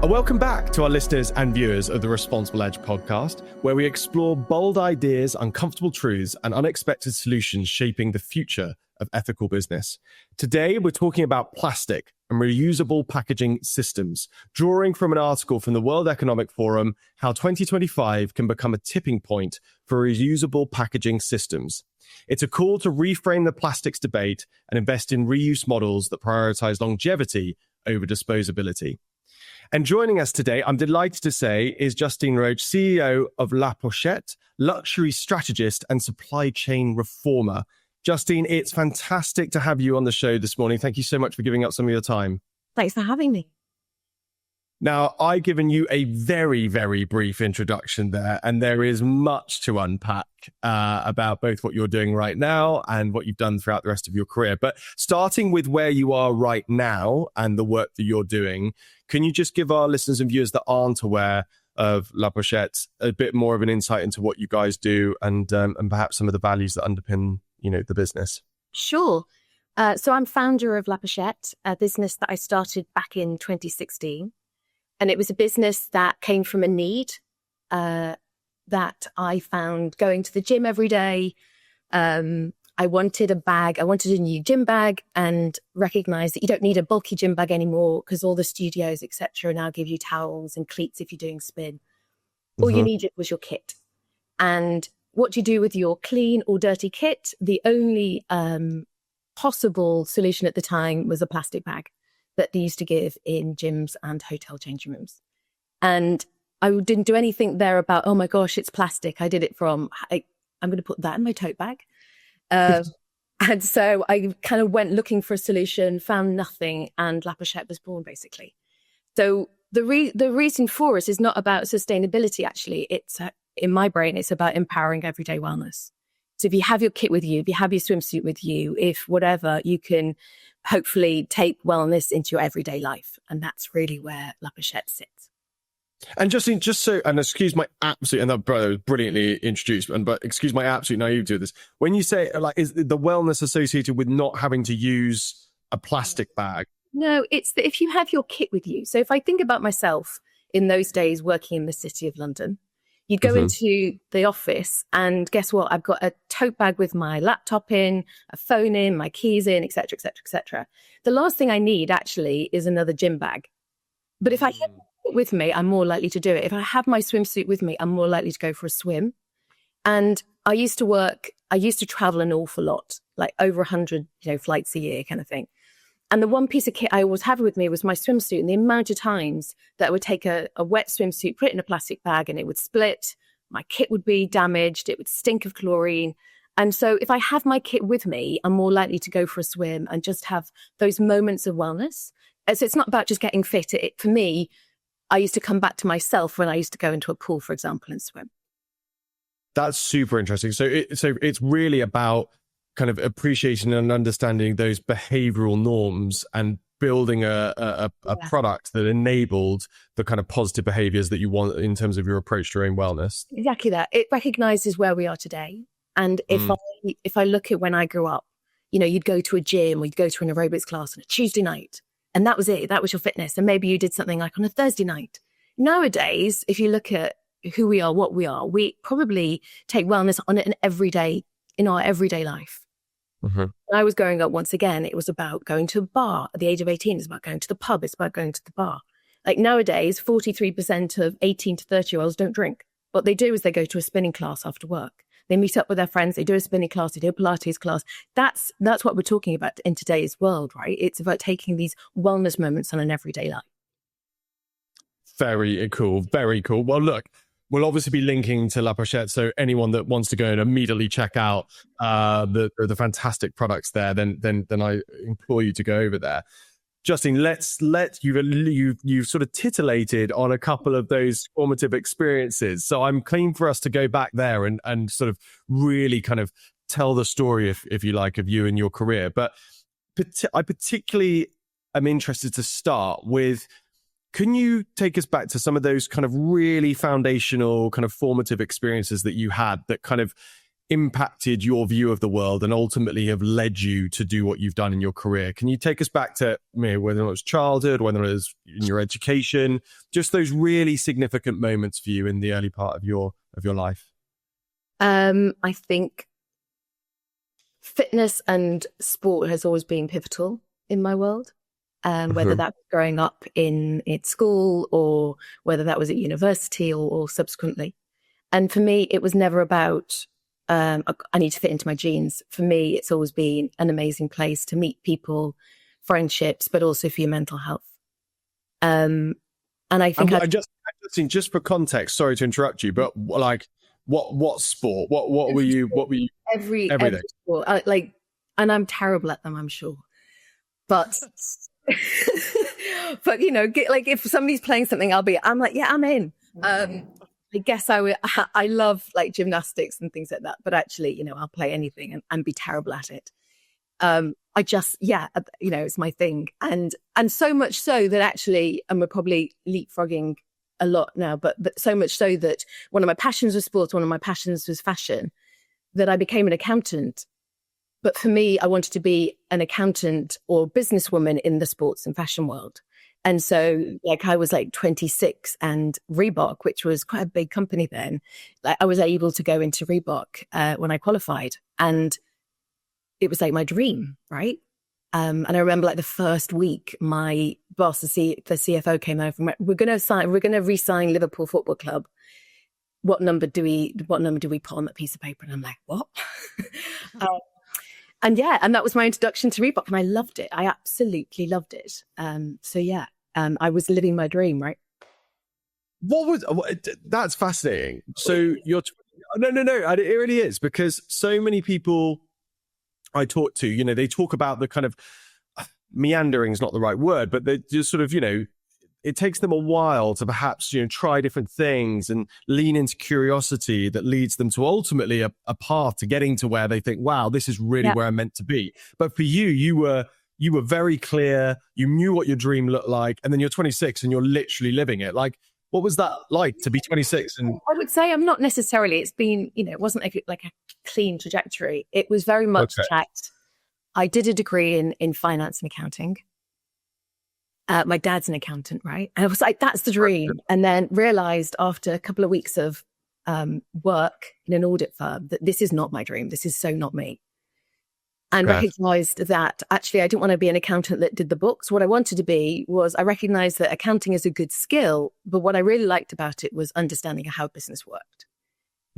Welcome back to our listeners and viewers of the Responsible Edge podcast, where we explore bold ideas, uncomfortable truths, and unexpected solutions shaping the future of ethical business. Today, we're talking about plastic and reusable packaging systems, drawing from an article from the World Economic Forum, how 2025 can become a tipping point for reusable packaging systems. It's a call to reframe the plastics debate and invest in reuse models that prioritize longevity over disposability. And joining us today, I'm delighted to say, is Justine Rouch, CEO of Pochette, luxury strategist and supply chain reformer. Justine, it's fantastic to have you on the show this morning. Thank you so much for giving up some of your time. Thanks for having me. Now, I've given you a very, very brief introduction there, and there is much to unpack about both what you're doing right now and what you've done throughout the rest of your career. But starting with where you are right now and the work that you're doing, can you just give our listeners and viewers that aren't aware of Pochette a bit more of an insight into what you guys do and perhaps some of the values that underpin, the business? Sure. So I'm founder of Pochette, a business that I started back in 2016. And it was a business that came from a need that I found going to the gym every day. I wanted a bag. I wanted a new gym bag and recognized that you don't need a bulky gym bag anymore because all the studios, etc., now give you towels and cleats if you're doing spin. All you needed was your kit. And what do you do with your clean or dirty kit? The only possible solution at the time was a plastic bag that they used to give in gyms and hotel changing rooms. And I didn't do anything there about, oh my gosh, it's plastic. I did it from, I'm going to put that in my tote bag. And so I kind of went looking for a solution, found nothing, and Pochette was born, basically. So the reason for us is not about sustainability, actually. It's, in my brain, it's about empowering everyday wellness. So if you have your kit with you, if you have your swimsuit with you, if whatever, you can hopefully take wellness into your everyday life. And that's really where Pochette sits. And Justine, and excuse my absolute, and that brother was brilliantly introduced, but excuse my absolute naivety of this. When you say, is the wellness associated with not having to use a plastic bag? No, it's that if you have your kit with you. So if I think about myself in those days working in the City of London, you'd go into the office and guess what? I've got a tote bag with my laptop in, a phone in, my keys in, et cetera, et cetera, et cetera. The last thing I need actually is another gym bag. But if I have it with me, I'm more likely to do it. If I have my swimsuit with me, I'm more likely to go for a swim. And I used to travel an awful lot, like over 100, flights a year kind of thing. And the one piece of kit I always have with me was my swimsuit. And the amount of times that I would take a wet swimsuit, put it in a plastic bag, and it would split. My kit would be damaged. It would stink of chlorine. And so if I have my kit with me, I'm more likely to go for a swim and just have those moments of wellness. So it's not about just getting fit. For me, I used to come back to myself when I used to go into a pool, for example, and swim. That's super interesting. So it's really about kind of appreciating and understanding those behavioral norms and building a product that enabled the kind of positive behaviors that you want in terms of your approach to your own wellness. Exactly that. It recognizes where we are today. And if I look at when I grew up, you'd go to a gym or you'd go to an aerobics class on a Tuesday night, and that was it. That was your fitness. And maybe you did something like on a Thursday night. Nowadays, if you look at who we are, what we are, we probably take wellness on in our everyday life. When I was growing up, once again, it was about going to a bar at the age of 18. It's about going to the pub. It's about going to the bar. Like nowadays, 43% of 18 to 30-year-olds don't drink. What they do is they go to a spinning class after work. They meet up with their friends. They do a spinning class. They do a Pilates class. That's what we're talking about in today's world, right? It's about taking these wellness moments on an everyday life. Very cool. Very cool. Well, look, we'll obviously be linking to Pochette, so anyone that wants to go and immediately check out the fantastic products there, then I implore you to go over there. Justine, you've sort of titillated on a couple of those formative experiences, so I'm keen for us to go back there and sort of really kind of tell the story, if you like, of you and your career. But I particularly am interested to start with, can you take us back to some of those kind of really foundational, kind of formative experiences that you had that kind of impacted your view of the world and ultimately have led you to do what you've done in your career? Can you take us back to whether it was childhood, whether it was in your education, just those really significant moments for you in the early part of your life? I think fitness and sport has always been pivotal in my world. Whether that was growing up in school or whether that was at university or subsequently. And for me, it was never about, I need to fit into my genes. For me, it's always been an amazing place to meet people, friendships, but also for your mental health. And I think just for context, sorry to interrupt you, but like what sport? What were you every sport. And I'm terrible at them, I'm sure. But but like if somebody's playing something, I'm like, yeah, I'm in. I guess I love like gymnastics and things like that, but actually, I'll play anything and be terrible at it. I just, it's my thing. And so much so that actually, and we're probably leapfrogging a lot now, but so much so that one of my passions was sports, one of my passions was fashion, that I became an accountant. But for me, I wanted to be an accountant or businesswoman in the sports and fashion world. And so I was 26 and Reebok, which was quite a big company then, I was able to go into Reebok when I qualified. And it was like my dream, right? And I remember the first week, my boss, the CFO came over and went, we're going to re-sign Liverpool Football Club. What number do we put on that piece of paper? And I'm like, what? And that was my introduction to Reebok, and I loved it. I absolutely loved it. I was living my dream, right? That's fascinating. So you're no, it really is, because so many people I talk to, they talk about the kind of meandering is not the right word, but they just sort of, it takes them a while to perhaps, try different things and lean into curiosity that leads them to ultimately a path to getting to where they think, wow, this is really where I'm meant to be. But for you were very clear. You knew what your dream looked like. And then you're 26 and you're literally living it. Like, what was that like to be 26? And I would say I'm not necessarily, it's been, it wasn't like a clean trajectory. It was very much checked. I did a degree in finance and accounting. My dad's an accountant, right? And I was like, that's the dream. And then realized after a couple of weeks of work in an audit firm that this is not my dream. This is so not me. And recognized that actually I didn't want to be an accountant that did the books. What I wanted to be was, I recognized that accounting is a good skill, but what I really liked about it was understanding how business worked.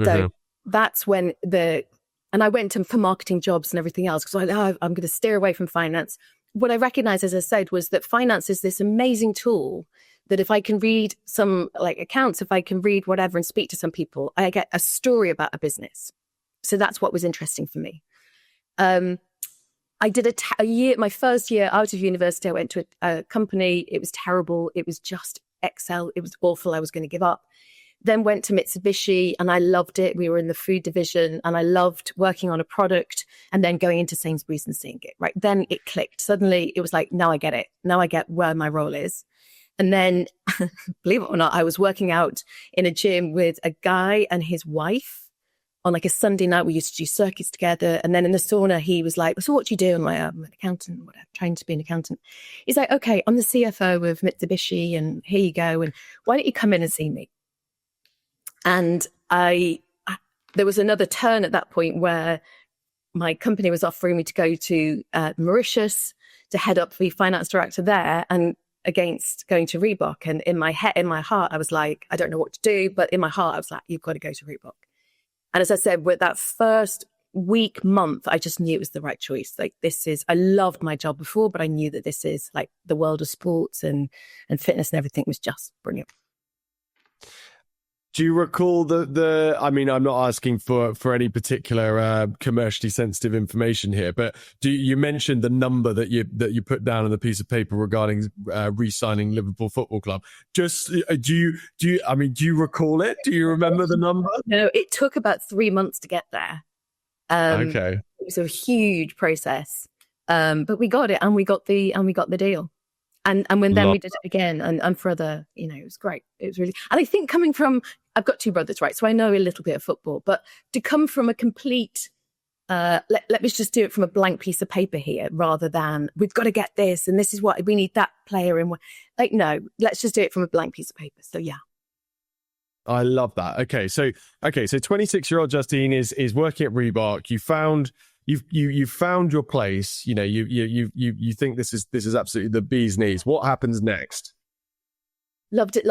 So that's when and I went for marketing jobs and everything else, because I'm going to steer away from finance. What I recognized, as I said, was that finance is this amazing tool that if I can read some accounts, if I can read whatever and speak to some people, I get a story about a business. So that's what was interesting for me. I did a year, my first year out of university, I went to a company. It was terrible. It was just Excel. It was awful. I was going to give up. Then went to Mitsubishi and I loved it. We were in the food division and I loved working on a product, and then going into Sainsbury's and seeing it, right? Then it clicked. Suddenly it was like, now I get it. Now I get where my role is. And then, believe it or not, I was working out in a gym with a guy and his wife on a Sunday night. We used to do circuits together. And then in the sauna, he was like, so what do you do? I'm like, I'm an accountant, whatever, trying to be an accountant. He's like, okay, I'm the CFO of Mitsubishi and here you go. And why don't you come in and see me? And there was another turn at that point where my company was offering me to go to Mauritius to head up the finance director there, and against going to Reebok. And in my heart, I was like, I don't know what to do. But in my heart, I was like, you've got to go to Reebok. And as I said, with that first month, I just knew it was the right choice. I loved my job before, but I knew that this is the world of sports and fitness and everything was just brilliant. Do you recall I mean, I'm not asking for any particular commercially sensitive information here, but you mentioned the number that you put down on the piece of paper regarding re-signing Liverpool Football Club. Just do you recall it? Do you remember the number? No, it took about 3 months to get there. Okay, it was a huge process, but we got it, and we got the deal. And then we did it again and for other, it was great. It was really, and I think coming from I've got two brothers, right? So I know a little bit of football, but to come from a complete, let me just do it from a blank piece of paper here, rather than we've got to get this and this is what we need, that player in. Like, no, let's just do it from a blank piece of paper. So yeah. I love that. Okay, so 26-year-old Justine is working at Reebok. You found your place. You know, you think this is absolutely the bee's knees. What happens next? Loved it.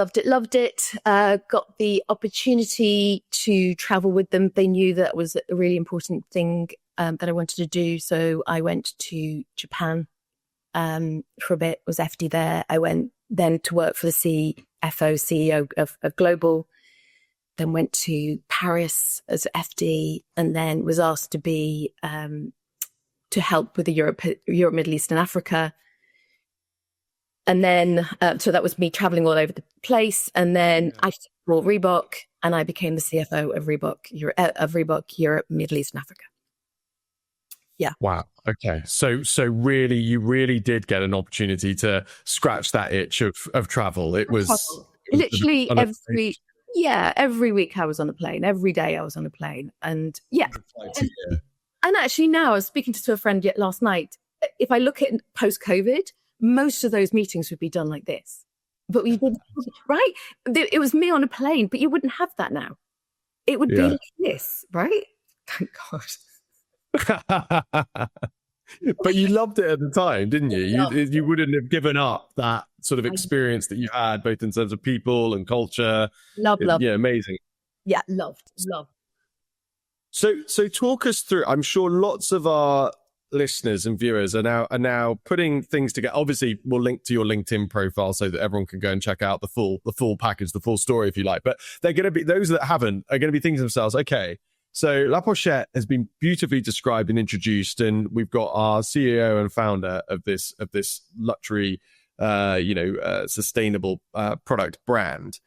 Got the opportunity to travel with them. They knew that was a really important thing that I wanted to do. So I went to Japan for a bit, was FD there. I went then to work for the CEO of Global, then went to Paris as FD, and then was asked to be to help with the Europe, Middle East and Africa. And then, so that was me traveling all over the place. And then I brought Reebok, and I became the CFO of Reebok Europe, Middle East, and Africa. Yeah. Wow. Okay. So really, you really did get an opportunity to scratch that itch of travel. It was literally every week I was on a plane. Every day I was on a plane, and and actually now I was speaking to a friend last night. If I look at post-COVID, most of those meetings would be done like this, but we didn't, right? It was me on a plane, but you wouldn't have that now. It would be like this, right? Thank God. But you loved it at the time, didn't you? You wouldn't have given up that sort of experience that you had, both in terms of people and culture. Love. Yeah, amazing. Yeah, loved. So talk us through. I'm sure lots of our listeners and viewers are now putting things together. Obviously, we'll link to your LinkedIn profile so that everyone can go and check out the full package, the full story, if you like. But they're going to be, those that haven't are going to be thinking to themselves, okay, so La Pochette has been beautifully described and introduced, and we've got our CEO and founder of this luxury, sustainable product brand.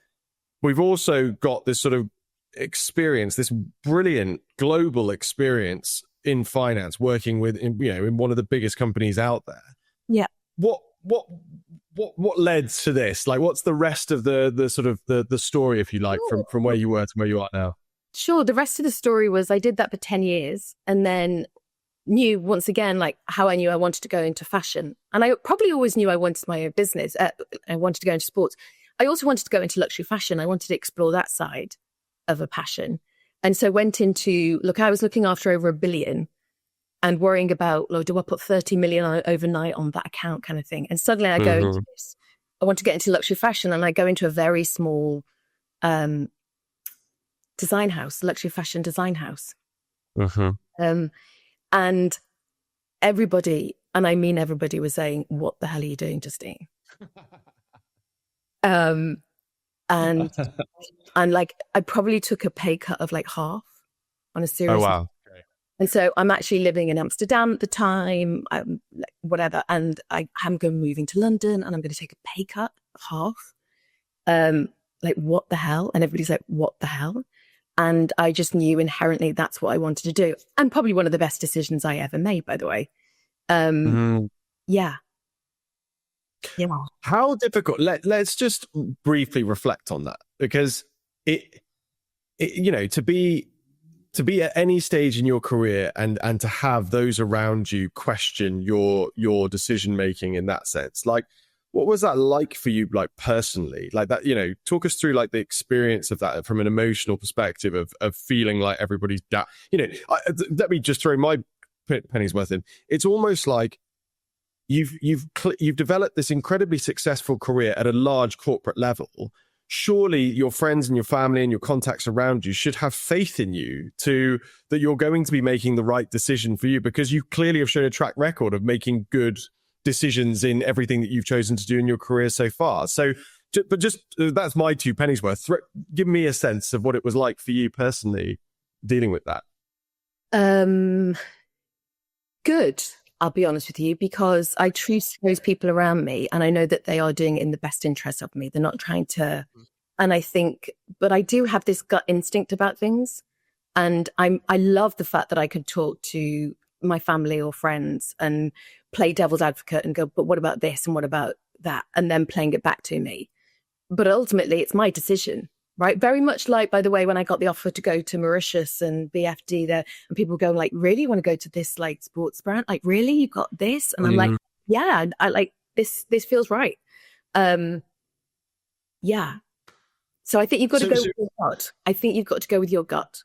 We've also got this sort of experience, this brilliant global experience in finance, working in one of the biggest companies out there. Yeah. What led to this? Like, what's the rest of the sort of the story, if you like, from where you were to where you are now? Sure. The rest of the story was I did that for 10 years and then knew once again, like how I knew I wanted to go into fashion. And I probably always knew I wanted my own business. I wanted to go into sports. I also wanted to go into luxury fashion. I wanted to explore that side of a passion. And so went into, I was looking after over $1 billion and worrying about, do I put 30 million overnight on that account kind of thing? And suddenly I go into this, I want to get into luxury fashion, and I go into a very small luxury fashion design house. And everybody, and I mean everybody, was saying, what the hell are you doing, Justine? And like, I probably took a pay cut of like half on a series. Oh, wow. Okay. And so I'm actually living in Amsterdam at the time, whatever. And I'm moving to London, and I'm going to take a pay cut of half. Like, what the hell? And everybody's like, what the hell? And I just knew inherently that's what I wanted to do. And probably one of the best decisions I ever made, by the way. Yeah. Yeah. How difficult? Let's just briefly reflect on that, because it to be at any stage in your career and to have those around you question your decision making in that sense, like, what was that like for you, like personally, like that? Talk us through like the experience of that from an emotional perspective of feeling like everybody's down. Let me just throw my pennies worth in. It's almost like you've developed this incredibly successful career at a large corporate level. Surely your friends and your family and your contacts around you should have faith in you that you're going to be making the right decision for you, because you clearly have shown a track record of making good decisions in everything that you've chosen to do in your career so far. So, but just that's my 2 pennies worth. Give me a sense of what it was like for you personally dealing with that. Good. I'll be honest with you, because I trust those people around me, and I know that they are doing it in the best interest of me. They're not trying to, and I think, but I do have this gut instinct about things. And I love the fact that I could talk to my family or friends and play devil's advocate and go, but what about this and what about that? And then playing it back to me. But ultimately it's my decision. right? Very much like, by the way, when I got the offer to go to Mauritius and BFD there, and people go like, really, you want to go to this like sports brand? Like, really, you got this? And I'm like, yeah, I like this feels right. Yeah. So I think you've got to go with your gut. I think you've got to go with your gut.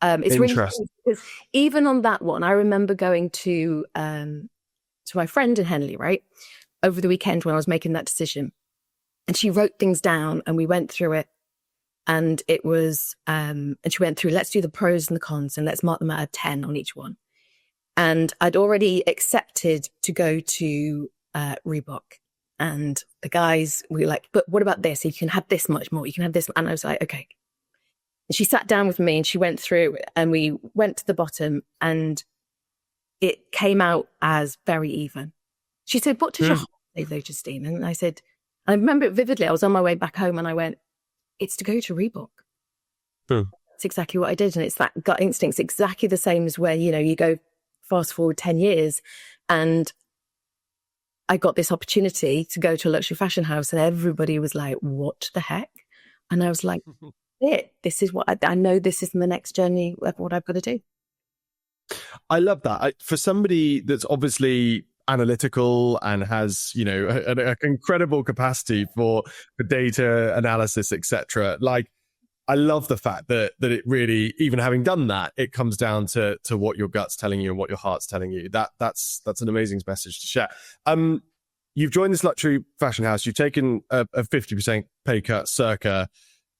It's really Interesting. because even on that one, I remember going to my friend in Henley, right, over the weekend when I was making that decision, and she wrote things down, and we went through it, and it was, and she went through, let's do the pros and the cons, and let's mark them out of 10 on each one. And I'd already accepted to go to Reebok, and the guys were like, but what about this? You can have this much more. You can have this, and I was like, okay. And she sat down with me and she went through and we went to the bottom and it came out as very even. She said, what does your heart say though, Justine? And I said, I remember it vividly. I was on my way back home and I went, it's to go to Reebok. That's exactly what I did. And it's that gut instinct, exactly the same as where, you know, you go fast forward 10 years and I got this opportunity to go to a luxury fashion house and everybody was like, what the heck? And I was like, this is what I know. This is the next journey of what I've got to do. I love that. For somebody that's obviously analytical and has, you know, an incredible capacity for data analysis, etc. Like, I love the fact that it really, even having done that, it comes down to what your gut's telling you and what your heart's telling you. That's an amazing message to share. You've joined this luxury fashion house. You've taken a 50% pay cut, circa.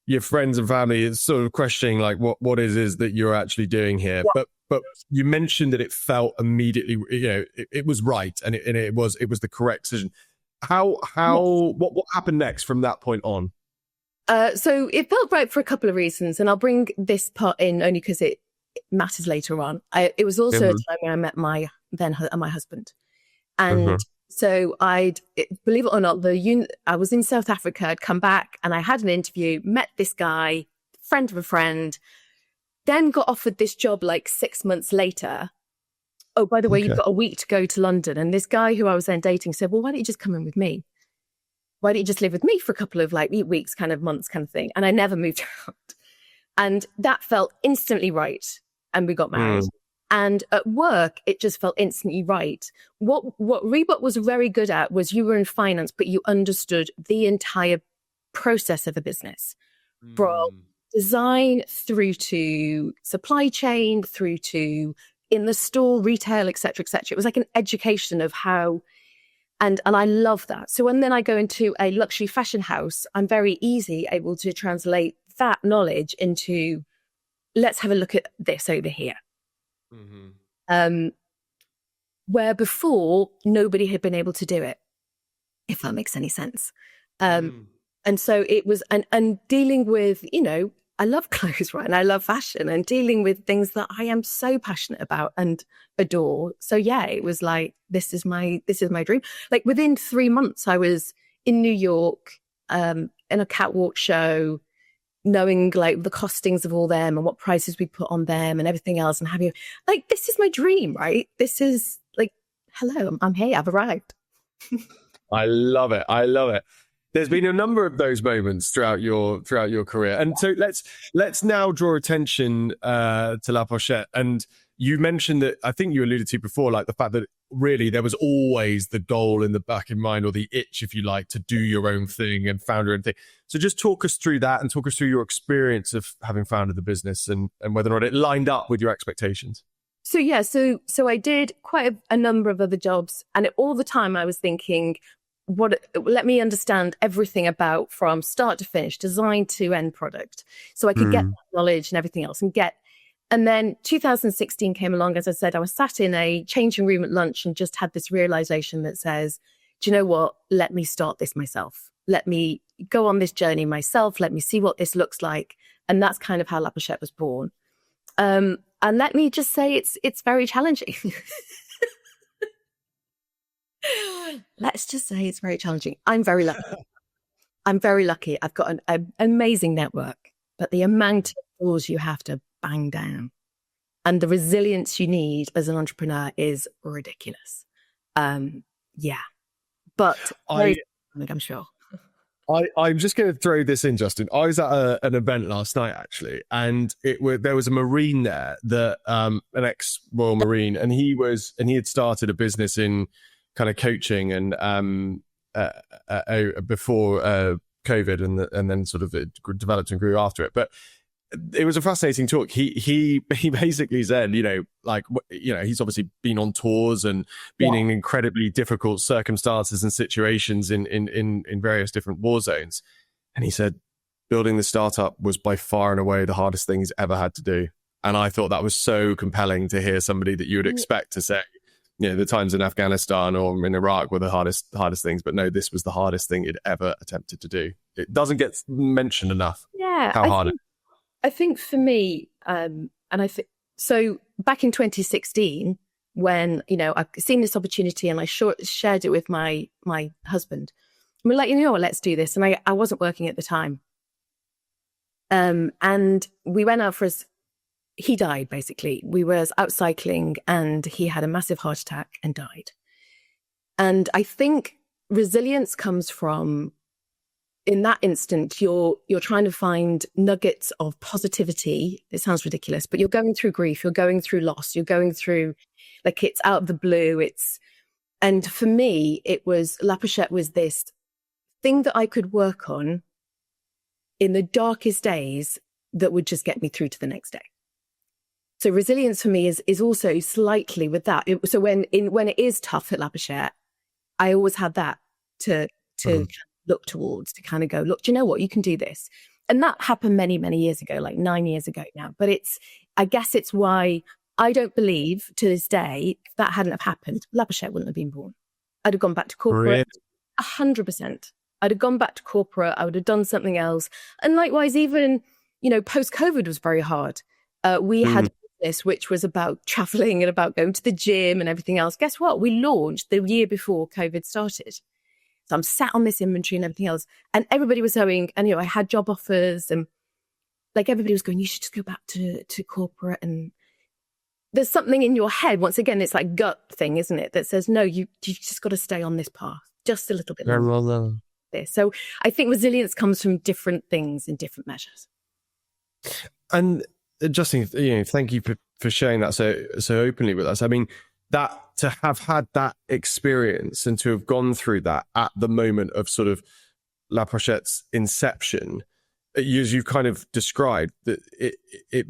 Your friends and family is sort of questioning like what is that you're actually doing here. Yeah. But you mentioned that it felt immediately, you know, it was right and it was the correct decision. What happened next from that point on? So it felt right for a couple of reasons, and I'll bring this part in only because it matters later on. It was also a time when I met my husband, and so believe it or not, I was in South Africa. I'd come back and I had an interview, met this guy, friend of a friend, then got offered this job like 6 months later. Oh, by the way, you've got a week to go to London. And this guy who I was then dating said, well, why don't you just come in with me? Why don't you just live with me for a couple of like weeks, kind of months kind of thing? And I never moved out. And that felt instantly right. And we got married. And at work, it just felt instantly right. What Reebok was very good at was you were in finance, but you understood the entire process of a business. From design through to supply chain, through to in the store, retail, et cetera, et cetera. It was like an education of how, and I love that. So when then I go into a luxury fashion house, I'm very easy able to translate that knowledge into, let's have a look at this over here. Where before nobody had been able to do it, if that makes any sense. And so it was, and dealing with, you know, I love clothes, right? And I love fashion and dealing with things that I am so passionate about and adore. So yeah, it was like, this is my dream. Like within 3 months, I was in New York, in a catwalk show, knowing like the costings of all them and what prices we put on them and everything else and having like, this is my dream, right? This is like, hello, I'm here, I've arrived. I love it. There's been a number of those moments throughout your career. And so let's now draw attention to La Pochette. And you mentioned that, I think you alluded to before, like the fact that really there was always the goal in the back of mind, or the itch, if you like, to do your own thing and found your own thing. So just talk us through that and talk us through your experience of having founded the business and whether or not it lined up with your expectations. So yeah, so I did quite a number of other jobs, and all the time I was thinking, let me understand everything about from start to finish, design to end product, so I could get knowledge and everything else and then 2016 came along. As I said, I was sat in a changing room at lunch and just had this realization that says, do you know what? Let me start this myself. Let me go on this journey myself. Let me see what this looks like. And that's kind of how La Pochette was born. And let me just say it's very challenging. Let's just say it's very challenging. I'm very lucky. I've got an amazing network, but the amount of doors you have to bang down and the resilience you need as an entrepreneur is ridiculous. Yeah, but I'm sure. I'm just going to throw this in, Justin. I was at an event last night, actually, and there was a Marine there, an ex-Royal Marine, and he had started a business in kind of coaching and before COVID, and then sort of it developed and grew after it. But it was a fascinating talk. He basically said, he's obviously been on tours and been in incredibly difficult circumstances and situations in various different war zones. And he said, building the startup was by far and away the hardest thing he's ever had to do. And I thought that was so compelling to hear somebody that you would expect to say, the times in Afghanistan or in Iraq were the hardest things, but no, this was the hardest thing he'd ever attempted to do. It doesn't get mentioned enough. Yeah, how hard it is. I think for me, and I think so. Back in 2016, when I've seen this opportunity and I shared it with my husband, and we're like, what, let's do this. And I wasn't working at the time, and we went out he died basically. We were out cycling, and he had a massive heart attack and died. And I think resilience comes from, in that instant, you're trying to find nuggets of positivity. It sounds ridiculous, but you're going through grief, you're going through loss, you're going through, it's out of the blue. And for me, La Pochette was this thing that I could work on in the darkest days that would just get me through to the next day. So resilience for me is also slightly with that. So when it is tough at La Pochette, I always had that to look towards, to kind of go, look, do you know what? You can do this. And that happened many, many years ago, like 9 years ago now. But I guess it's why I don't believe to this day, if that hadn't have happened, La Pochette wouldn't have been born. I'd have gone back to corporate, 100%. I'd have gone back to corporate. I would have done something else. And likewise, even, post-COVID was very hard. We had this, which was about traveling and about going to the gym and everything else. Guess what? We launched the year before COVID started. So I'm sat on this inventory and everything else. And everybody was going, and, I had job offers, and everybody was going, you should just go back to corporate. And there's something in your head. Once again, it's like gut thing, isn't it? That says, no, you just got to stay on this path just a little bit longer. Very well done. So I think resilience comes from different things in different measures. And Justine, thank you for sharing that so openly with us. I mean, that to have had that experience and to have gone through that at the moment of sort of La Pochette's inception, as you've kind of described, that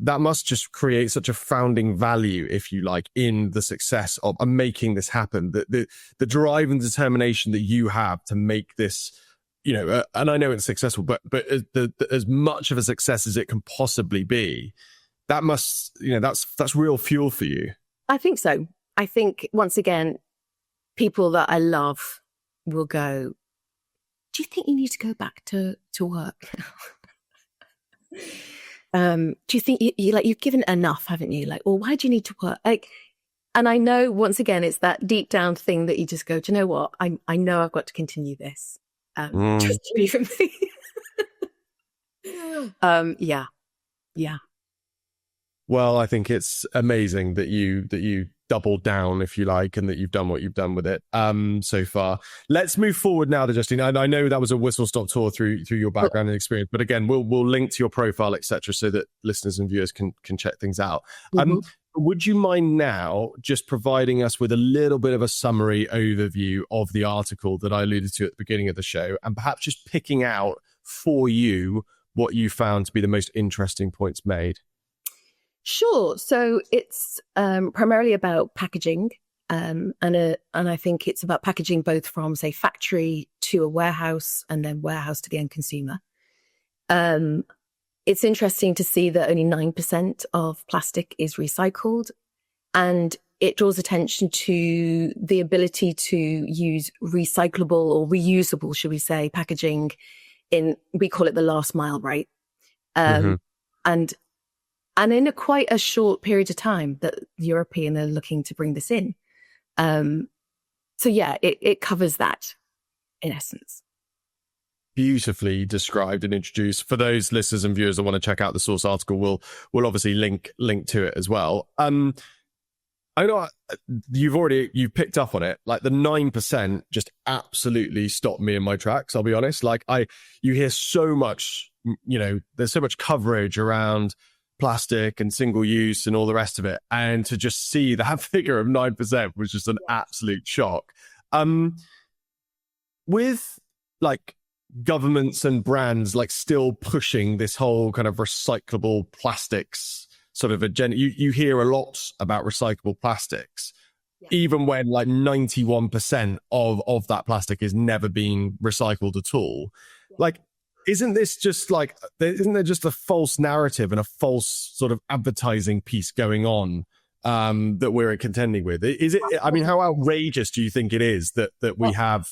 that must just create such a founding value, if you like, in the success of making this happen. The drive and determination that you have to make this, and I know it's successful, but as much of a success as it can possibly be, that must, that's real fuel for you. I think so. I think, once again, people that I love will go, do you think you need to go back to work? Do you think you've given enough, haven't you? Or why do you need to work? And I know, once again, it's that deep down thing that you just go, do you know what? I know I've got to continue this. Just believe in me. Yeah. Well, I think it's amazing that you doubled down, if you like, and that you've done what you've done with it so far. Let's move forward now to Justine. I know that was a whistle-stop tour through your background and experience, but again, we'll link to your profile, etc., so that listeners and viewers can check things out. Would you mind now just providing us with a little bit of a summary overview of the article that I alluded to at the beginning of the show, and perhaps just picking out for you what you found to be the most interesting points made? Sure. So it's primarily about packaging, and I think it's about packaging both from, say, factory to a warehouse and then warehouse to the end consumer. It's interesting to see that only 9% of plastic is recycled, and it draws attention to the ability to use recyclable or reusable, should we say, packaging we call it the last mile, right? And in quite a short period of time that the European are looking to bring this in. So yeah, it covers that in essence. Beautifully described and introduced. For those listeners and viewers that want to check out the source article, we'll obviously link to it as well. I know you've picked up on it. Like the 9% just absolutely stopped me in my tracks. I'll be honest. Like you hear so much, there's so much coverage around plastic and single use and all the rest of it. And to just see that figure of 9% was just an absolute shock. With like governments and brands like still pushing this whole kind of recyclable plastics sort of agenda, you hear a lot about recyclable plastics, even when like 91% of that plastic is never being recycled at all. Like, isn't there just a false narrative and a false sort of advertising piece going on that we're contending with? Is it? I mean, how outrageous do you think it is that we have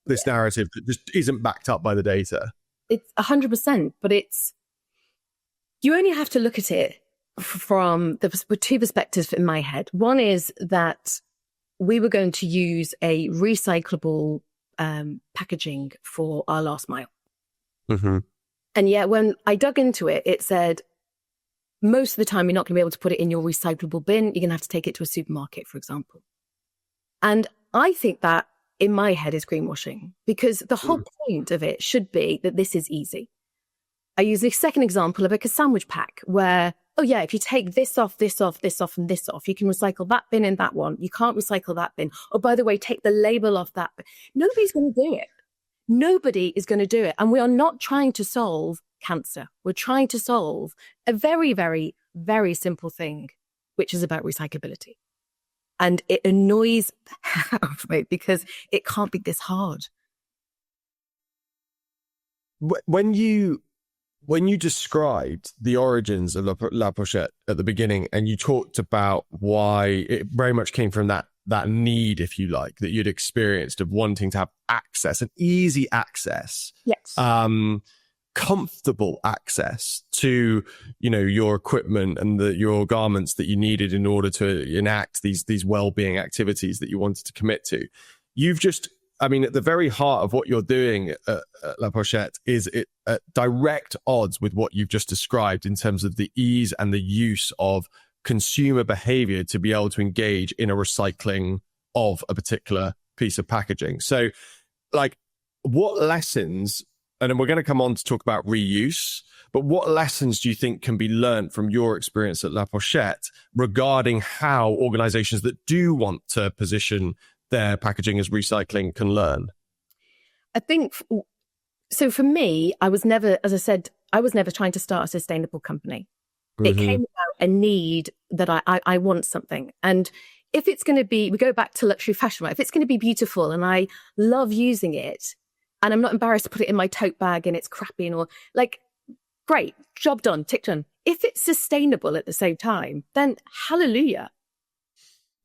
this narrative that just isn't backed up by the data? It's 100%, but you only have to look at it from with two perspectives in my head. One is that we were going to use a recyclable packaging for our last mile. Mm-hmm. And yet when I dug into it, it said, most of the time, you're not going to be able to put it in your recyclable bin. You're going to have to take it to a supermarket, for example. And I think that in my head is greenwashing, because the whole point of it should be that this is easy. I use the second example of like a sandwich pack where, if you take this off, this off, this off, and this off, you can recycle that bin and that one. You can't recycle that bin. Oh, by the way, take the label off that bin. Nobody's going to do it. Nobody is going to do it. And we are not trying to solve cancer. We're trying to solve a very, very, very simple thing, which is about recyclability. And it annoys the hell out of me because it can't be this hard. When you described the origins of La Pochette at the beginning, and you talked about why it very much came from that need, if you like, that you'd experienced of wanting to have access, an easy access, yes, comfortable access to, your equipment and your garments that you needed in order to enact these well-being activities that you wanted to commit to. You've just, at the very heart of what you're doing at La Pochette is it at direct odds with what you've just described in terms of the ease and the use of consumer behavior to be able to engage in a recycling of a particular piece of packaging. So, like, what lessons, and then we're going to come on to talk about reuse, but what lessons do you think can be learned from your experience at La Pochette regarding how organizations that do want to position their packaging as recycling can learn? I think, so for me, I was never trying to start a sustainable company. Mm-hmm. It came about a need that I want something. And if it's going to be, we go back to luxury fashion, right? If it's going to be beautiful and I love using it and I'm not embarrassed to put it in my tote bag and it's crappy and all, like, great, job done, tick done. If it's sustainable at the same time, then hallelujah,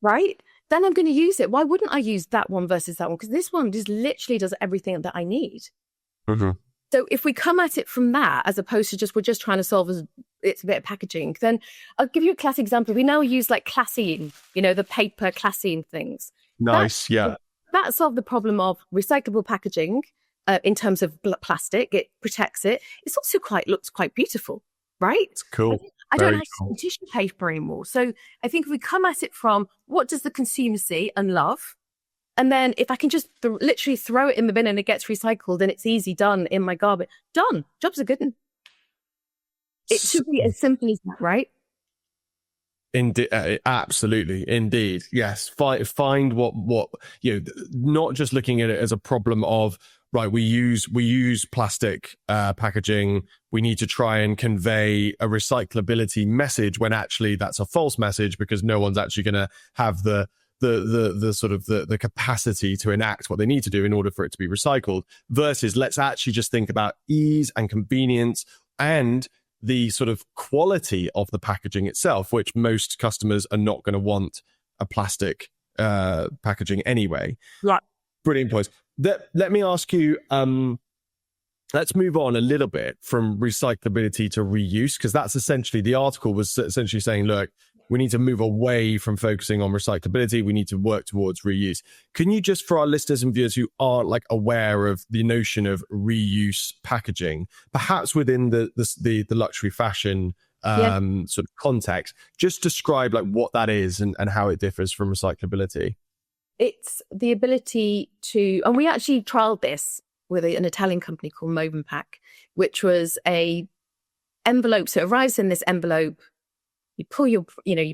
right? Then I'm going to use it. Why wouldn't I use that one versus that one? Because this one just literally does everything that I need. Mm-hmm. So if we come at it from that, as opposed to we're just trying to solve it's a bit of packaging, then I'll give you a classic example. We now use like Classine, the paper Classine things. Nice, That solved the problem of recyclable packaging in terms of plastic. It protects it. It's also looks quite beautiful, right? It's cool. I don't have tissue paper anymore. So I think if we come at it from what does the consumer see and love, and then if I can just literally throw it in the bin and it gets recycled and it's easy, done in my garbage, done. Job's a good one. It should be as simple as that, right? Absolutely, indeed, yes. Find what not just looking at it as a problem of, right, we use plastic packaging. We need to try and convey a recyclability message when actually that's a false message, because no one's actually going to have the sort of the capacity to enact what they need to do in order for it to be recycled. Versus, let's actually just think about ease and convenience and the sort of quality of the packaging itself, which most customers are not going to want a plastic packaging anyway. Right. Brilliant points. Let me ask you, let's move on a little bit from recyclability to reuse, because that's essentially, the article was essentially saying, look, we need to move away from focusing on recyclability. We need to work towards reuse. Can you just, for our listeners and viewers who aren't like aware of the notion of reuse packaging, perhaps within the luxury fashion sort of context. Just describe like what that is and how it differs from recyclability. It's the ability to, and we actually trialed this with an Italian company called Movenpack, which was a envelope. So it arrives in this envelope. You pull your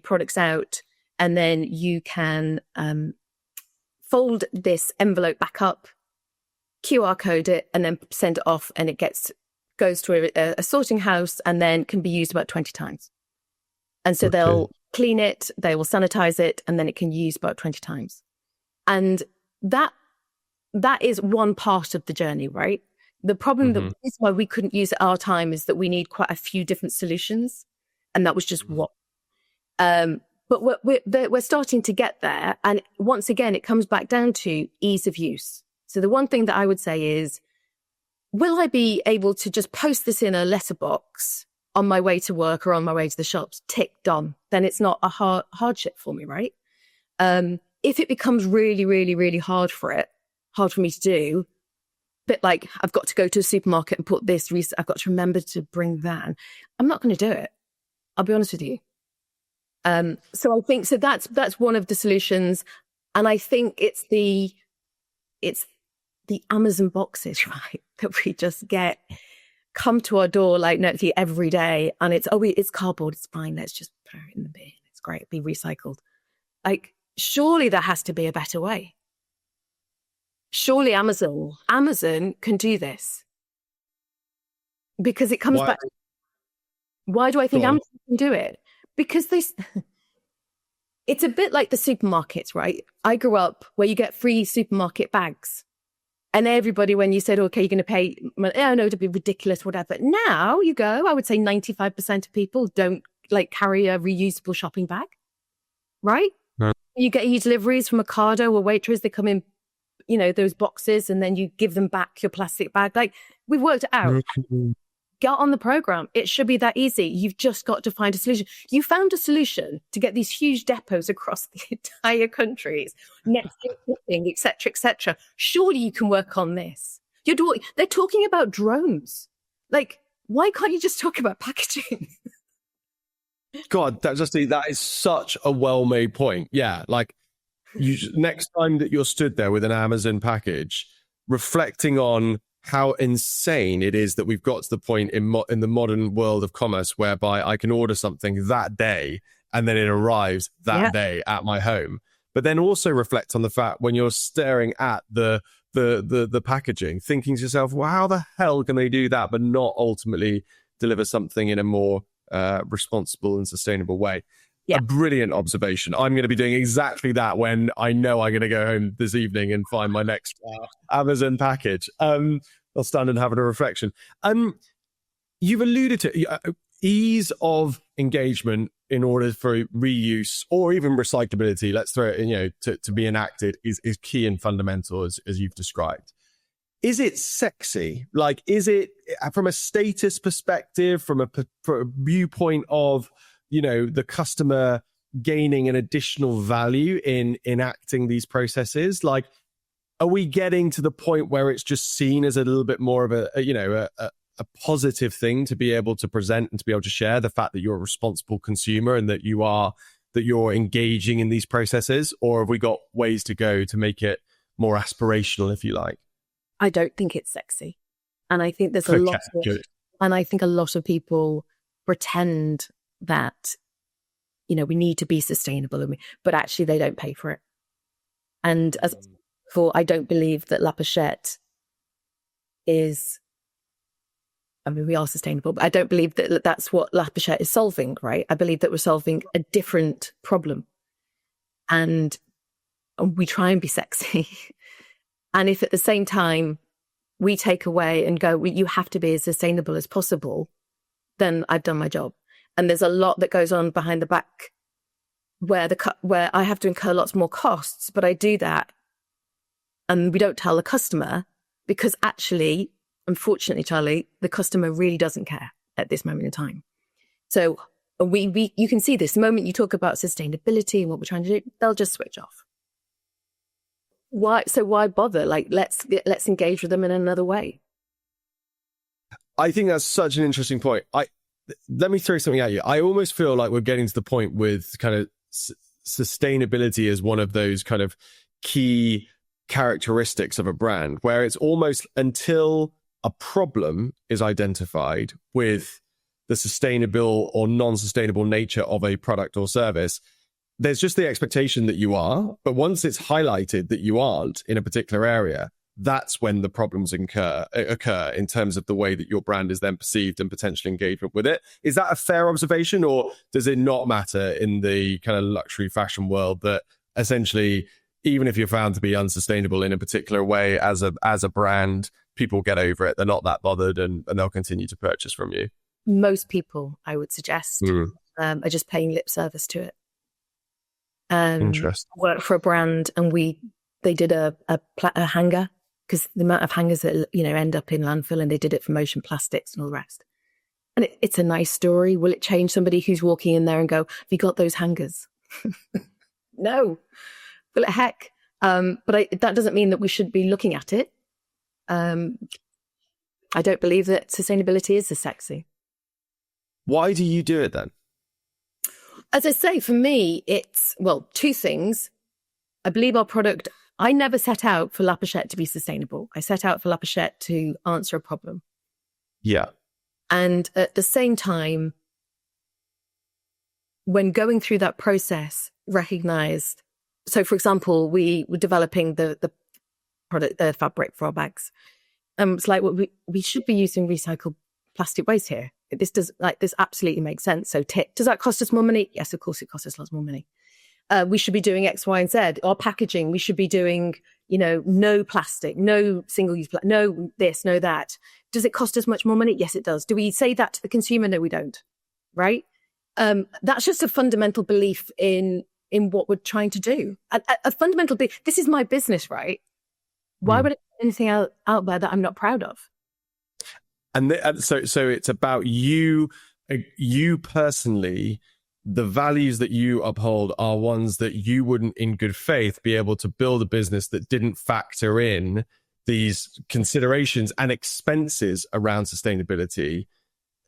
products out, and then you can fold this envelope back up, QR code it, and then send it off, and it goes to a sorting house and then can be used about 20 times. And so they'll clean it, they will sanitize it, and then it can use about 20 times. And that is one part of the journey, right? The problem that is why we couldn't use at our time is that we need quite a few different solutions. And that was just what. But we're starting to get there. And once again, it comes back down to ease of use. So the one thing that I would say is, will I be able to just post this in a letterbox on my way to work or on my way to the shops? Tick, done. Then it's not a hardship for me, right? If it becomes really, really, really hard for me to do, bit like I've got to go to a supermarket and put this, I've got to remember to bring that. I'm not going to do it. I'll be honest with you. So I think, so that's one of the solutions. And I think it's the Amazon boxes, right? That we just come to our door like nearly every day. And it's cardboard. It's fine. Let's just throw it in the bin. It's great. Be recycled. Like, surely there has to be a better way. Surely Amazon can do this. Because it comes back. Why do I think Amazon can do it? Because it's a bit like the supermarkets, right? I grew up where you get free supermarket bags. And everybody, when you said, okay, you're going to pay, oh no, it'd be ridiculous, whatever. Now you go, I would say 95% of people don't carry a reusable shopping bag, right? No. You get your deliveries from Ocado or Waitrose, they come in, those boxes, and then you give them back your plastic bag. We've worked it out. Get on the program. It should be that easy. You've just got to find a solution. You found a solution to get these huge depots across the entire countries, next day shipping, et cetera, et cetera. Surely you can work on this. They're talking about drones. Why can't you just talk about packaging? God, that is such a well-made point. Yeah, next time that you're stood there with an Amazon package, reflecting on how insane it is that we've got to the point in the modern world of commerce whereby I can order something that day and then it arrives that day at my home. But then also reflect on the fact when you're staring at the packaging, thinking to yourself, well, how the hell can they do that but not ultimately deliver something in a more responsible and sustainable way? Yeah. A brilliant observation. I'm going to be doing exactly that when I know I'm going to go home this evening and find my next Amazon package. I'll stand and have a reflection. You've alluded to ease of engagement in order for reuse or even recyclability. Let's throw it in, to be enacted is key and fundamental as you've described. Is it sexy? Is it from a status perspective, from a viewpoint of the customer gaining an additional value in enacting these processes? Are we getting to the point where it's just seen as a little bit more of a positive thing to be able to present and to be able to share the fact that you're a responsible consumer and that you're engaging in these processes? Or have we got ways to go to make it more aspirational, if you like? I don't think it's sexy. And I think there's a lot of people pretend that, we need to be sustainable, but actually they don't pay for it. And as before, I don't believe that La Pochette is, we are sustainable, but I don't believe that that's what La Pochette is solving, right? I believe that we're solving a different problem. And we try and be sexy. And if at the same time we take away and go, you have to be as sustainable as possible, then I've done my job. And there's a lot that goes on behind the back where I have to incur lots more costs, but I do that. And we don't tell the customer because actually, unfortunately, Charlie, the customer really doesn't care at this moment in time. So you can see this. The moment you talk about sustainability and what we're trying to do, they'll just switch off. Why bother? Let's engage with them in another way. I think that's such an interesting point. let me throw something at you. I almost feel like we're getting to the point with kind of sustainability as one of those kind of key characteristics of a brand, where it's almost until a problem is identified with the sustainable or non-sustainable nature of a product or service, there's just the expectation that you are. But once it's highlighted that you aren't in a particular area, that's when the problems occur in terms of the way that your brand is then perceived and potential engagement with it. Is that a fair observation, or does it not matter in the kind of luxury fashion world that essentially, even if you're found to be unsustainable in a particular way as a brand, people get over it, they're not that bothered, and they'll continue to purchase from you? Most people, I would suggest, are just paying lip service to it. Interesting. Worked for a brand, and they did a hanger, because the amount of hangers that end up in landfill, and they did it for motion plastics and all the rest. And it's a nice story. Will it change somebody who's walking in there and go, "Have you got those hangers?" No. Well, heck. But that doesn't mean that we should be looking at it. I don't believe that sustainability is as sexy. Why do you do it then? As I say, for me, it's, well, two things. I believe our product, I never set out for La Pochette to be sustainable. I set out for La Pochette to answer a problem. Yeah. And at the same time, when going through that process, recognized, so for example, we were developing the product, the fabric for our bags. It's like, well, we should be using recycled plastic waste here. This absolutely makes sense. So does that cost us more money? Yes, of course it costs us lots more money. We should be doing X, Y, and Z. Our packaging, we should be doing, no plastic, no single-use plastic, no this, no that. Does it cost us much more money? Yes, it does. Do we say that to the consumer? No, we don't. Right? That's just a fundamental belief in what we're trying to do. A fundamental belief. This is my business, right? Why would it be anything out there that I'm not proud of? And so it's about you personally. The values that you uphold are ones that you wouldn't, in good faith, be able to build a business that didn't factor in these considerations and expenses around sustainability.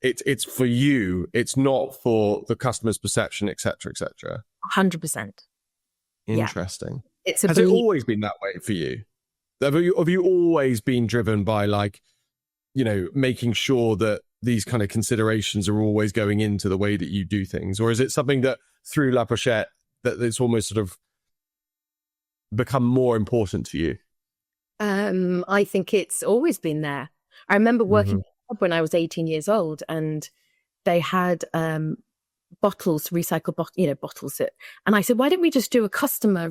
It's for you. It's not for the customer's perception, et cetera, et cetera. 100%. Interesting. Yeah. Has it always been that way for you? Have you always been driven by making sure that these kind of considerations are always going into the way that you do things? Or is it something that through La Pochette that it's almost sort of become more important to you? I think it's always been there. I remember working when I was 18 years old, and they had bottles, recycled bottles. And I said, why don't we just do a customer,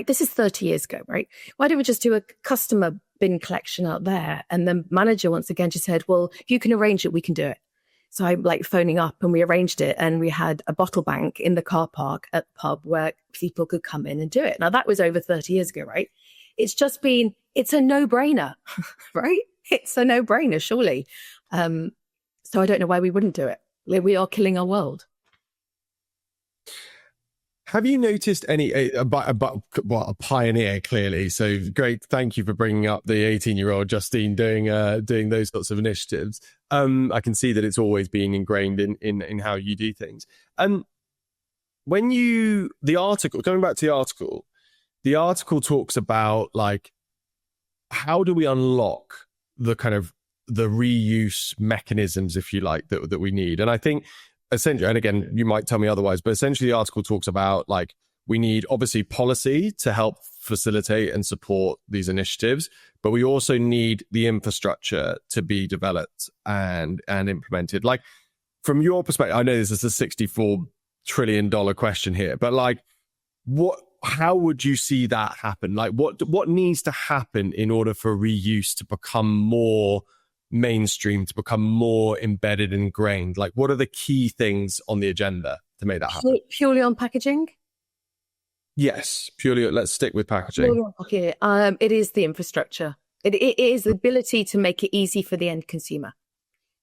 this is 30 years ago, right? Why don't we just do a customer bin collection out there? And the manager once again just said, well, if you can arrange it, we can do it. So I'm phoning up, and we arranged it, and we had a bottle bank in the car park at the pub where people could come in and do it. Now that was over 30 years ago, right? It's just been, it's a no-brainer, right? It's a no-brainer, surely. So I don't know why we wouldn't do it. We are killing our world. Have you noticed a pioneer, clearly? So great. Thank you for bringing up the 18-year-old Justine doing those sorts of initiatives. I can see that it's always being ingrained in how you do things. Going back to the article talks about how do we unlock the kind of the reuse mechanisms, if you like, that we need. And I think essentially, and again, you might tell me otherwise, but essentially the article talks about we need obviously policy to help facilitate and support these initiatives, but we also need the infrastructure to be developed and implemented. From your perspective, I know this is a $64 trillion question here, but how would you see that happen? What needs to happen in order for reuse to become more mainstream, to become more embedded and ingrained? What are the key things on the agenda to make that happen? Purely on packaging? Yes, purely. Let's stick with packaging. Okay. It is the infrastructure. It is the ability to make it easy for the end consumer.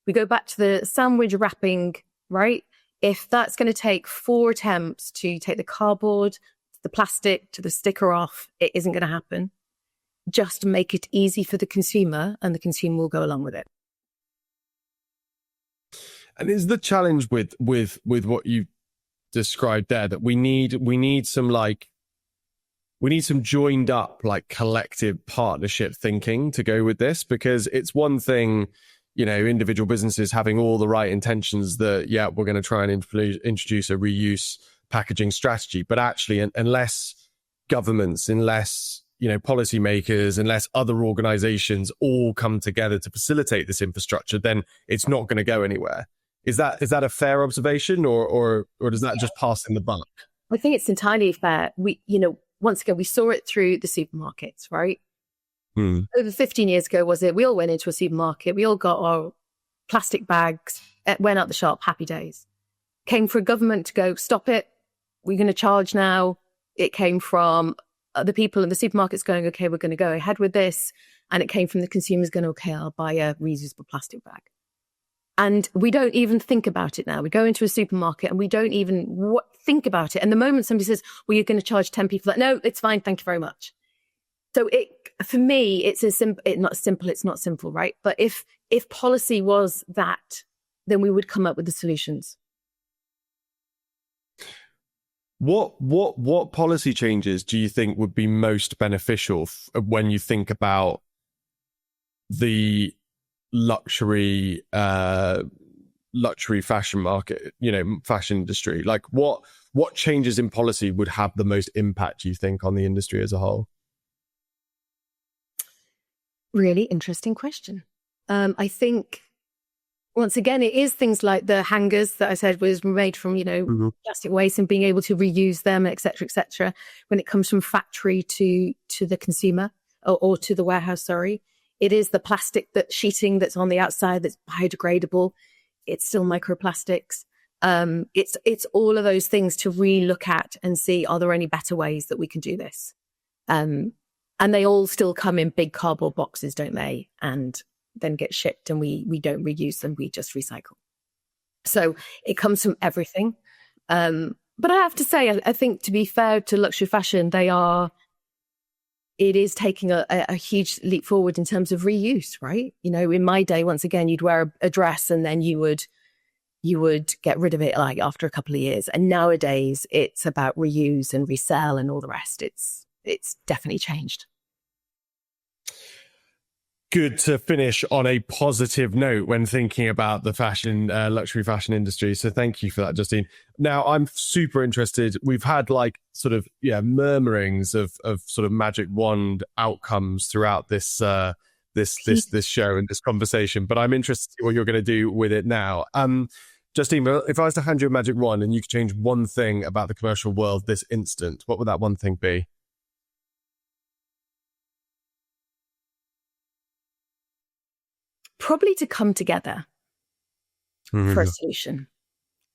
We go back to the sandwich wrapping, right? If that's going to take 4 attempts to take the cardboard, the plastic, to the sticker off, it isn't going to happen. Just make it easy for the consumer, and the consumer will go along with it. And is the challenge with what you described there that we need some joined up like collective partnership thinking to go with this? Because it's one thing, individual businesses having all the right intentions that, yeah, we're going to try and introduce a reuse packaging strategy. But actually, unless governments, unless, policymakers, unless other organizations all come together to facilitate this infrastructure, then it's not going to go anywhere. Is that a fair observation, or does that just pass in the buck? I think it's entirely fair. Once again, we saw it through the supermarkets, right? Over 15 years ago, we all went into a supermarket, we all got our plastic bags, went out the shop, happy days. Came for a government to go, stop it, we're going to charge now. It came from the people in the supermarkets going, okay, we're going to go ahead with this. And it came from the consumers going, okay, I'll buy a reusable plastic bag. And we don't even think about it now. We go into a supermarket and we don't even think about it. And the moment somebody says, well, you're going to charge 10 people, no, it's fine, thank you very much. So for me, it's not simple, right? But if policy was that, then we would come up with the solutions. What policy changes do you think would be most beneficial when you think about the luxury fashion market, fashion industry? Like what changes in policy would have the most impact, do you think, on the industry as a whole? Really interesting question. I think, once again, it is things like the hangers that I said was made from, plastic waste and being able to reuse them, et cetera, when it comes from factory to the consumer or to the warehouse, sorry. It is the plastic sheeting that's on the outside that's biodegradable. It's still microplastics. It's all of those things to re-look at and see, are there any better ways that we can do this? And they all still come in big cardboard boxes, don't they? And then get shipped, and we don't reuse them, we just recycle. So it comes from everything. But I have to say, I think, to be fair to luxury fashion, it is taking a huge leap forward in terms of reuse, right? In my day, once again, you'd wear a dress and then you would get rid of it like after a couple of years. And nowadays it's about reuse and resell and all the rest. It's definitely changed. Good to finish on a positive note when thinking about the luxury fashion industry. So thank you for that, Justine. Now I'm super interested. We've had murmurings of sort of magic wand outcomes throughout this show and this conversation, but I'm interested in what you're going to do with it now. Justine, if I was to hand you a magic wand and you could change one thing about the commercial world this instant, what would that one thing be? Probably to come together for a solution.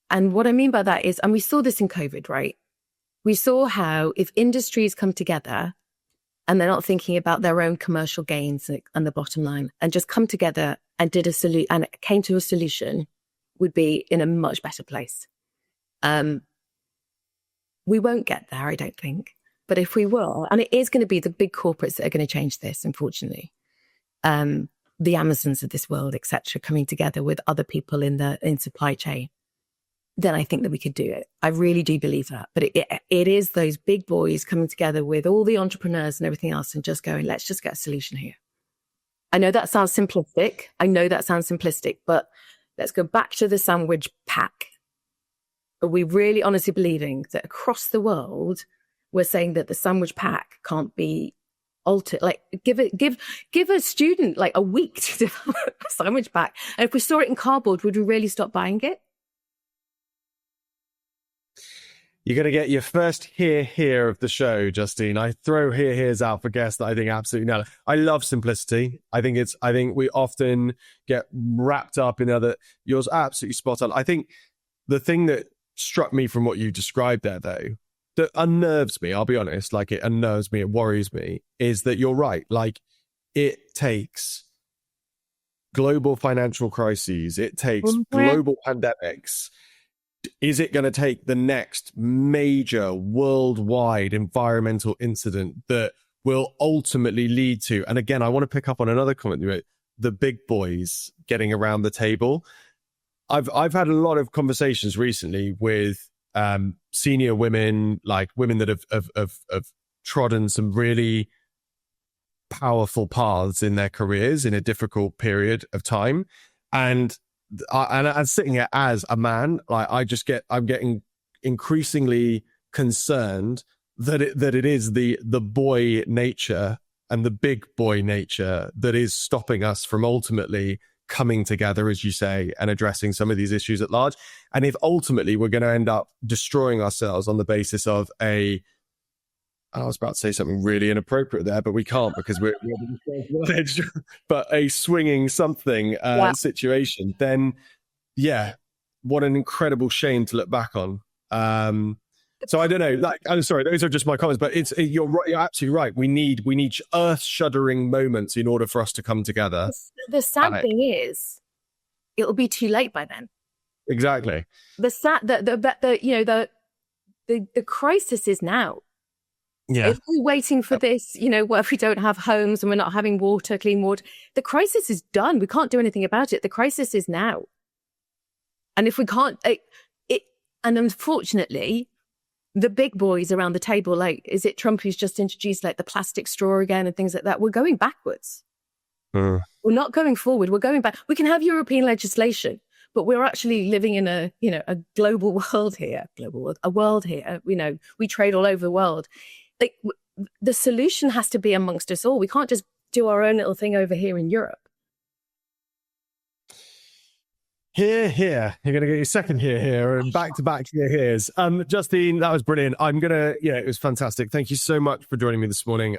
And what I mean by that is, and we saw this in COVID, right? We saw how if industries come together and they're not thinking about their own commercial gains and the bottom line, and just come together and did a solution and came to a solution, would be in a much better place. We won't get there, I don't think. But if we will, and it is going to be the big corporates that are going to change this, unfortunately. The Amazons of this world, etc., coming together with other people in supply chain, then I think that we could do it. I really do believe that. But it is those big boys coming together with all the entrepreneurs and everything else and just going, let's just get a solution here. I know that sounds simplistic. But let's go back to the sandwich pack. Are we really honestly believing that across the world, we're saying that the sandwich pack can't be altered? Like give a student like a week to develop a sandwich pack. And if we saw it in cardboard, would we really stop buying it? You're going to get your first here of the show, Justine. I throw here's out for guests that I think absolutely nail it. I love simplicity. I think we often get wrapped up in yours absolutely spot on. I think the thing that struck me from what you described there, though, that unnerves me, I'll be honest, like it unnerves me, it worries me, is that you're right. Like it takes global financial crises, it takes global pandemics. Is it going to take the next major worldwide environmental incident that will ultimately lead to, and again, I want to pick up on another comment, the big boys getting around the table? I've had a lot of conversations recently with senior women, like women that have trodden some really powerful paths in their careers in a difficult period of time, and sitting here as a man, like I'm getting increasingly concerned that it is the boy nature and the big boy nature that is stopping us from ultimately coming together, as you say, and addressing some of these issues at large. And if ultimately we're going to end up destroying ourselves on the basis of I was about to say something really inappropriate there, but we can't because we're the edge, but a swinging something situation, then yeah, what an incredible shame to look back on. So I don't know, like, I'm sorry, those are just my comments, but you're absolutely right. We need earth-shuddering moments in order for us to come together. The sad thing is, it'll be too late by then. Exactly. The crisis is now. Yeah. If we're waiting for this, what if we don't have homes and we're not having clean water? The crisis is done. We can't do anything about it. The crisis is now. And if we can't, and unfortunately, the big boys around the table, like, is it Trump who's just introduced like the plastic straw again and things like that? We're going backwards. We're not going forward. We're going back. We can have European legislation, but we're actually living in a global world here, a world here. We trade all over the world. Like, the solution has to be amongst us all. We can't just do our own little thing over here in Europe. Here. You're going to get your second here, and back-to-back here's. Justine, that was brilliant. It was fantastic. Thank you so much for joining me this morning.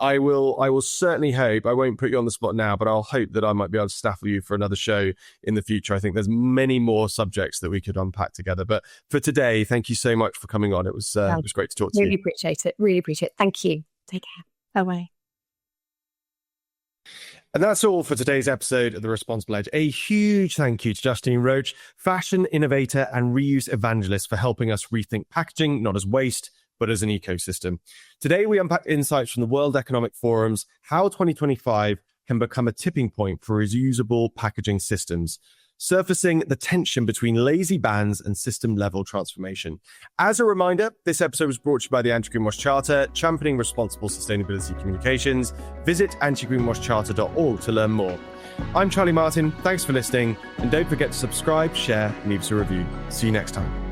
I will certainly hope, I won't put you on the spot now, but I'll hope that I might be able to staff you for another show in the future. I think there's many more subjects that we could unpack together. But for today, thank you so much for coming on. It was great to talk to you. Really appreciate it. Really appreciate it. Thank you. Take care. Bye-bye. And that's all for today's episode of The Responsible Edge. A huge thank you to Justine Rouch, fashion innovator and reuse evangelist, for helping us rethink packaging, not as waste, but as an ecosystem. Today, we unpack insights from the World Economic Forum's how 2025 can become a tipping point for reusable packaging systems, surfacing the tension between lazy bans and system-level transformation. As a reminder, this episode was brought to you by the Anti-Greenwash Charter, championing responsible sustainability communications. Visit antigreenwashcharter.org to learn more. I'm Charlie Martin. Thanks for listening, and don't forget to subscribe, share, and leave us a review. See you next time.